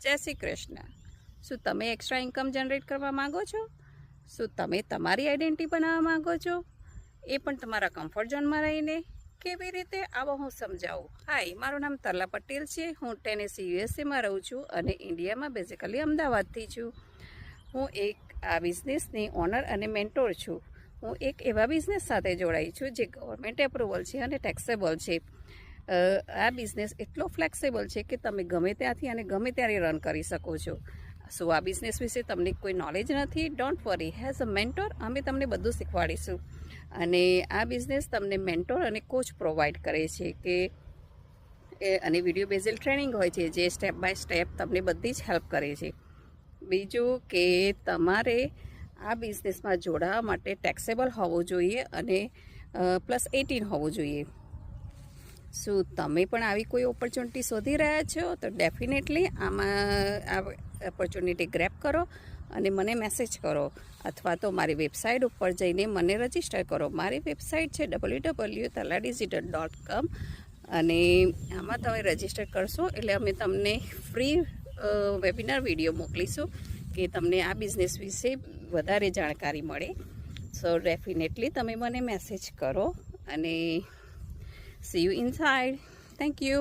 જય શ્રી કૃષ્ણ. શું તમે એક્સ્ટ્રા ઇન્કમ જનરેટ કરવા માગો છો? શું તમે તમારી આઈડેન્ટિટી બનાવવા માગો છો? એ પણ તમારા કમ્ફર્ટ ઝોનમાં રહીને? કેવી રીતે? આવો હું સમજાવું. હાય, મારું નામ તરલા પટેલ છે. હું ટેનેસી યુએસએમાં રહું છું અને ઇન્ડિયામાં બેઝિકલી અમદાવાદથી છું. હું એક આ બિઝનેસની ઓનર અને મેન્ટોર છું. હું એક એવા બિઝનેસ સાથે જોડાઈ છું જે ગવર્મેન્ટ એપ્રુવલ છે અને ટેક્સેબલ છે. આ બિઝનેસ એટલો ફ્લેક્સિબલ છે કે તમે ગમે ત્યાંથી અને ગમે ત્યારે રન કરી શકો છો. શું આ બિઝનેસ વિશે તમને કોઈ નોલેજ નથી? Don't worry, has a mentor અમે તમને બધું શીખવાડીશું. અને આ બિઝનેસ તમને મેન્ટોર અને કોચ પ્રોવાઈડ કરે છે કે અને વિડીયો બેઝલ ટ્રેનિંગ હોય છે જે સ્ટેપ બાય સ્ટેપ તમને બધી જ હેલ્પ કરે છે. બીજું કે તમારે આ બિઝનેસમાં જોડાવા માટે ટેક્સેબલ હોવું જોઈએ અને +18 હોવું જોઈએ. શું તમે પણ આવી કોઈ ઓપોર્ચ્યુનિટી શોધી રહ્યા છો? તો ડેફિનેટલી આમાં આ ઓપોર્ચ્યુનિટી ગ્રેબ કરો અને મને મેસેજ કરો અથવા તો મારી વેબસાઇટ ઉપર જઈને મને રજિસ્ટર કરો. મારી વેબસાઇટ છે www.taladigital.com અને આમાં તમે રજિસ્ટર કરશો એટલે અમે તમને ફ્રી વેબિનાર વિડીયો મોકલીશું કે તમને આ બિઝનેસ વિશે વધારે જાણકારી મળે. સો ડેફિનેટલી તમે મને મેસેજ કરો અને see you inside. Thank you.